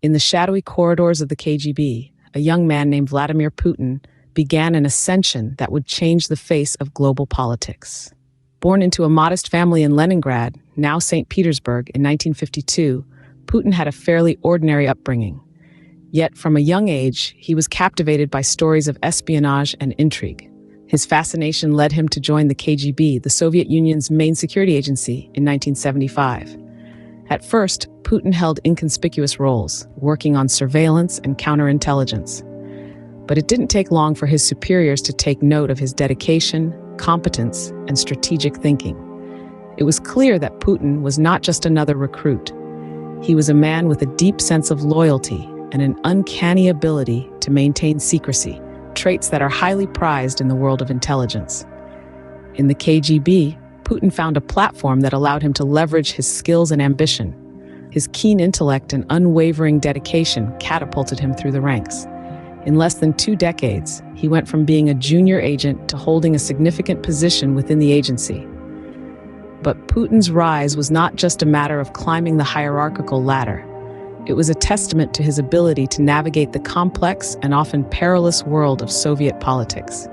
In the shadowy corridors of the KGB, a young man named Vladimir Putin began an ascension that would change the face of global politics. Born into a modest family in Leningrad, now St. Petersburg, in 1952, Putin had a fairly ordinary upbringing. Yet, from a young age, he was captivated by stories of espionage and intrigue. His fascination led him to join the KGB, the Soviet Union's main security agency, in 1975. At first, Putin held inconspicuous roles, working on surveillance and counterintelligence. But it didn't take long for his superiors to take note of his dedication, competence, and strategic thinking. It was clear that Putin was not just another recruit. He was a man with a deep sense of loyalty and an uncanny ability to maintain secrecy, traits that are highly prized in the world of intelligence. In the KGB, Putin found a platform that allowed him to leverage his skills and ambition. His keen intellect and unwavering dedication catapulted him through the ranks. In less than 2 decades, he went from being a junior agent to holding a significant position within the agency. But Putin's rise was not just a matter of climbing the hierarchical ladder. It was a testament to his ability to navigate the complex and often perilous world of Soviet politics.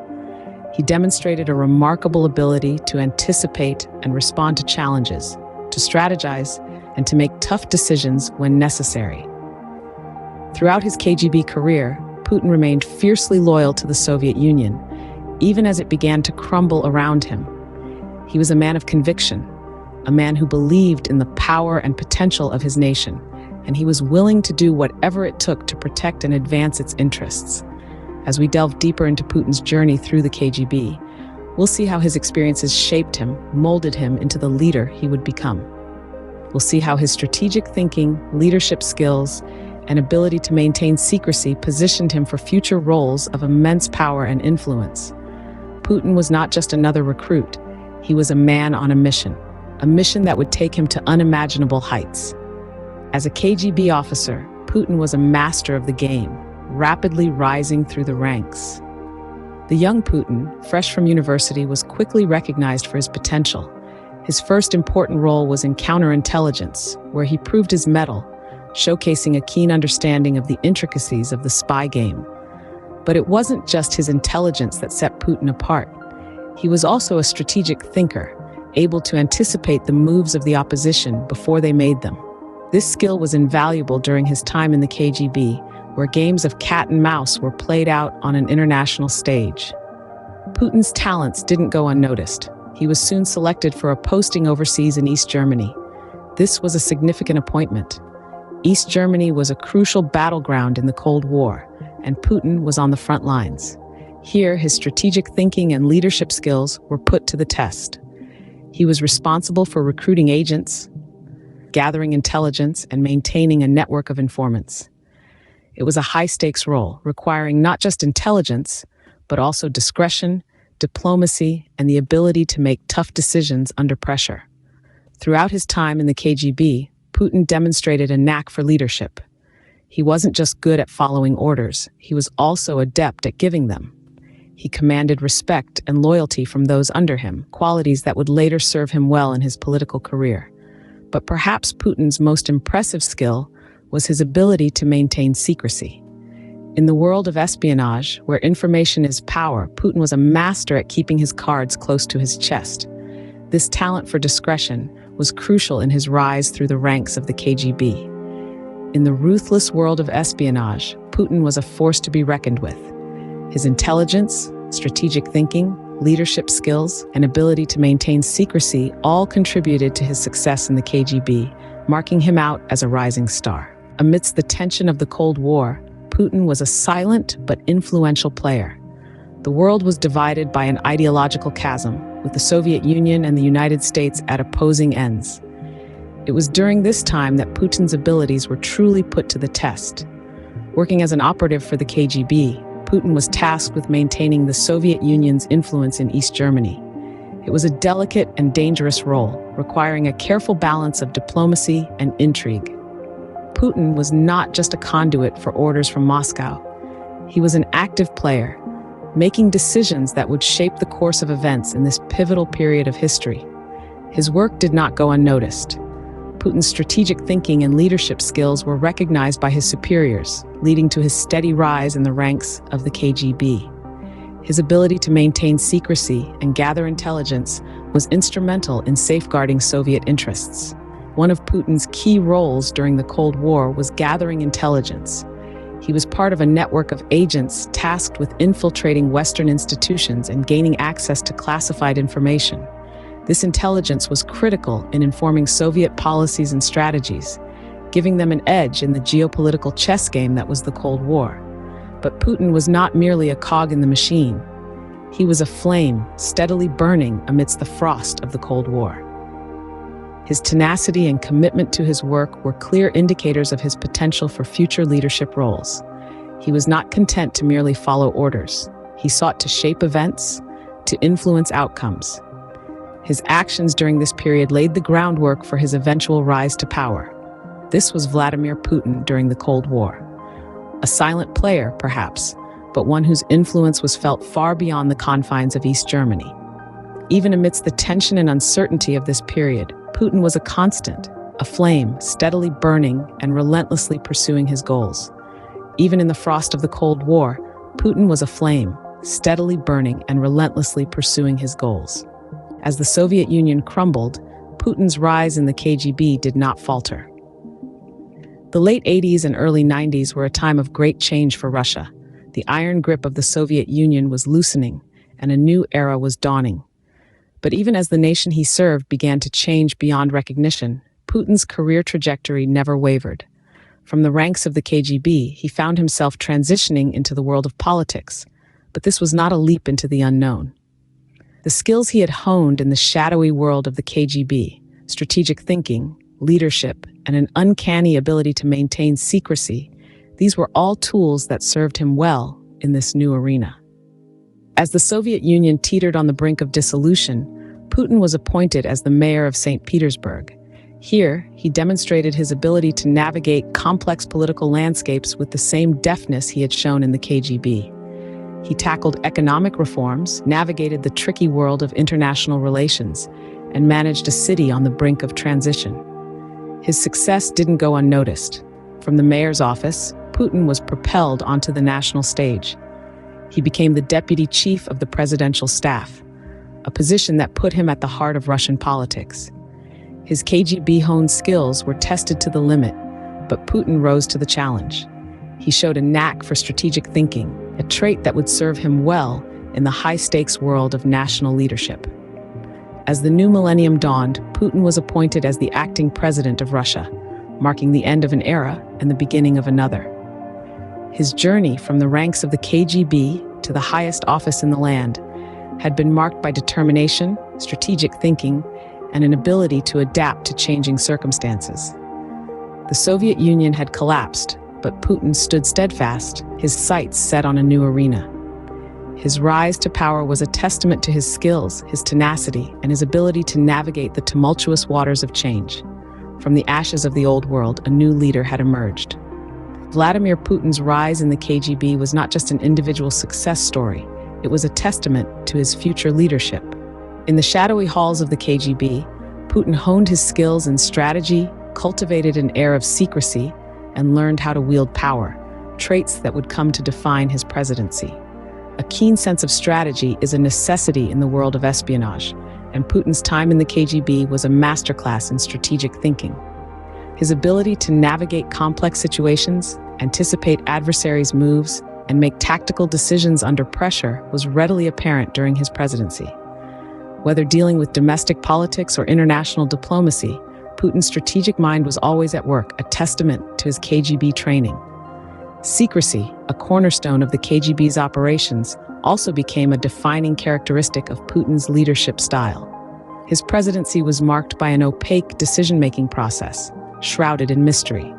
He demonstrated a remarkable ability to anticipate and respond to challenges, to strategize, and to make tough decisions when necessary. Throughout his KGB career, Putin remained fiercely loyal to the Soviet Union, even as it began to crumble around him. He was a man of conviction, a man who believed in the power and potential of his nation, and he was willing to do whatever it took to protect and advance its interests. As we delve deeper into Putin's journey through the KGB, we'll see how his experiences shaped him, molded him into the leader he would become. We'll see how his strategic thinking, leadership skills, and ability to maintain secrecy positioned him for future roles of immense power and influence. Putin was not just another recruit. He was a man on a mission that would take him to unimaginable heights. As a KGB officer, Putin was a master of the game, rapidly rising through the ranks. The young Putin, fresh from university, was quickly recognized for his potential. His first important role was in counterintelligence, where he proved his mettle, showcasing a keen understanding of the intricacies of the spy game. But it wasn't just his intelligence that set Putin apart. He was also a strategic thinker, able to anticipate the moves of the opposition before they made them. This skill was invaluable during his time in the KGB, where games of cat and mouse were played out on an international stage. Putin's talents didn't go unnoticed. He was soon selected for a posting overseas in East Germany. This was a significant appointment. East Germany was a crucial battleground in the Cold War, and Putin was on the front lines. Here, his strategic thinking and leadership skills were put to the test. He was responsible for recruiting agents, gathering intelligence, and maintaining a network of informants. It was a high-stakes role, requiring not just intelligence, but also discretion, diplomacy, and the ability to make tough decisions under pressure. Throughout his time in the KGB, Putin demonstrated a knack for leadership. He wasn't just good at following orders, he was also adept at giving them. He commanded respect and loyalty from those under him, qualities that would later serve him well in his political career. But perhaps Putin's most impressive skill was his ability to maintain secrecy. In the world of espionage, where information is power, Putin was a master at keeping his cards close to his chest. This talent for discretion was crucial in his rise through the ranks of the KGB. In the ruthless world of espionage, Putin was a force to be reckoned with. His intelligence, strategic thinking, leadership skills, and ability to maintain secrecy all contributed to his success in the KGB, marking him out as a rising star. Amidst the tension of the Cold War, Putin was a silent but influential player. The world was divided by an ideological chasm, with the Soviet Union and the United States at opposing ends. It was during this time that Putin's abilities were truly put to the test. Working as an operative for the KGB, Putin was tasked with maintaining the Soviet Union's influence in East Germany. It was a delicate and dangerous role, requiring a careful balance of diplomacy and intrigue. Putin was not just a conduit for orders from Moscow. He was an active player, making decisions that would shape the course of events in this pivotal period of history. His work did not go unnoticed. Putin's strategic thinking and leadership skills were recognized by his superiors, leading to his steady rise in the ranks of the KGB. His ability to maintain secrecy and gather intelligence was instrumental in safeguarding Soviet interests. One of Putin's key roles during the Cold War was gathering intelligence. He was part of a network of agents tasked with infiltrating Western institutions and gaining access to classified information. This intelligence was critical in informing Soviet policies and strategies, giving them an edge in the geopolitical chess game that was the Cold War. But Putin was not merely a cog in the machine. He was a flame, steadily burning amidst the frost of the Cold War. His tenacity and commitment to his work were clear indicators of his potential for future leadership roles. He was not content to merely follow orders. He sought to shape events, to influence outcomes. His actions during this period laid the groundwork for his eventual rise to power. This was Vladimir Putin during the Cold War. A silent player, perhaps, but one whose influence was felt far beyond the confines of East Germany. Even amidst the tension and uncertainty of this period, Putin was a constant, a flame steadily burning and relentlessly pursuing his goals. Even in the frost of the Cold War, Putin was a flame, steadily burning and relentlessly pursuing his goals. As the Soviet Union crumbled, Putin's rise in the KGB did not falter. The late 80s and early 90s were a time of great change for Russia. The iron grip of the Soviet Union was loosening, and a new era was dawning. But even as the nation he served began to change beyond recognition, Putin's career trajectory never wavered. From the ranks of the KGB, he found himself transitioning into the world of politics. But this was not a leap into the unknown. The skills he had honed in the shadowy world of the KGB, strategic thinking, leadership, and an uncanny ability to maintain secrecy, these were all tools that served him well in this new arena. As the Soviet Union teetered on the brink of dissolution, Putin was appointed as the mayor of St. Petersburg. Here, he demonstrated his ability to navigate complex political landscapes with the same deftness he had shown in the KGB. He tackled economic reforms, navigated the tricky world of international relations, and managed a city on the brink of transition. His success didn't go unnoticed. From the mayor's office, Putin was propelled onto the national stage. He became the deputy chief of the presidential staff, a position that put him at the heart of Russian politics. His KGB-honed skills were tested to the limit, but Putin rose to the challenge. He showed a knack for strategic thinking, a trait that would serve him well in the high-stakes world of national leadership. As the new millennium dawned, Putin was appointed as the acting president of Russia, marking the end of an era and the beginning of another. His journey from the ranks of the KGB to the highest office in the land had been marked by determination, strategic thinking, and an ability to adapt to changing circumstances. The Soviet Union had collapsed, but Putin stood steadfast, his sights set on a new arena. His rise to power was a testament to his skills, his tenacity, and his ability to navigate the tumultuous waters of change. From the ashes of the old world, a new leader had emerged. Vladimir Putin's rise in the KGB was not just an individual success story, it was a testament to his future leadership. In the shadowy halls of the KGB, Putin honed his skills in strategy, cultivated an air of secrecy, and learned how to wield power, traits that would come to define his presidency. A keen sense of strategy is a necessity in the world of espionage, and Putin's time in the KGB was a masterclass in strategic thinking. His ability to navigate complex situations, anticipate adversaries' moves, and make tactical decisions under pressure was readily apparent during his presidency. Whether dealing with domestic politics or international diplomacy, Putin's strategic mind was always at work, a testament to his KGB training. Secrecy, a cornerstone of the KGB's operations, also became a defining characteristic of Putin's leadership style. His presidency was marked by an opaque decision-making process, shrouded in mystery.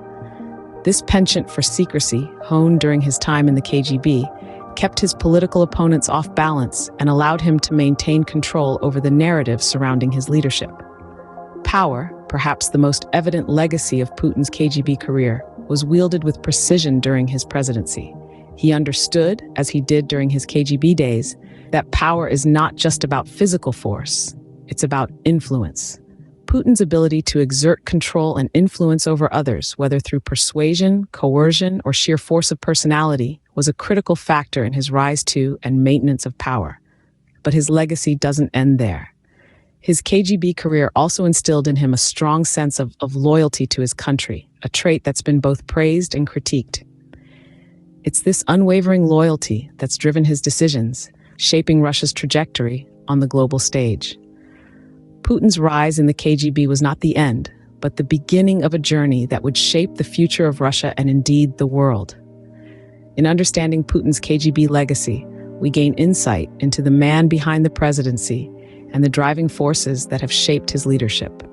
This penchant for secrecy, honed during his time in the KGB, kept his political opponents off balance and allowed him to maintain control over the narrative surrounding his leadership. Power, perhaps the most evident legacy of Putin's KGB career, was wielded with precision during his presidency. He understood, as he did during his KGB days, that power is not just about physical force, it's about influence. Putin's ability to exert control and influence over others, whether through persuasion, coercion, or sheer force of personality, was a critical factor in his rise to and maintenance of power. But his legacy doesn't end there. His KGB career also instilled in him a strong sense of loyalty to his country, a trait that's been both praised and critiqued. It's this unwavering loyalty that's driven his decisions, shaping Russia's trajectory on the global stage. Putin's rise in the KGB was not the end, but the beginning of a journey that would shape the future of Russia and indeed the world. In understanding Putin's KGB legacy, we gain insight into the man behind the presidency and the driving forces that have shaped his leadership.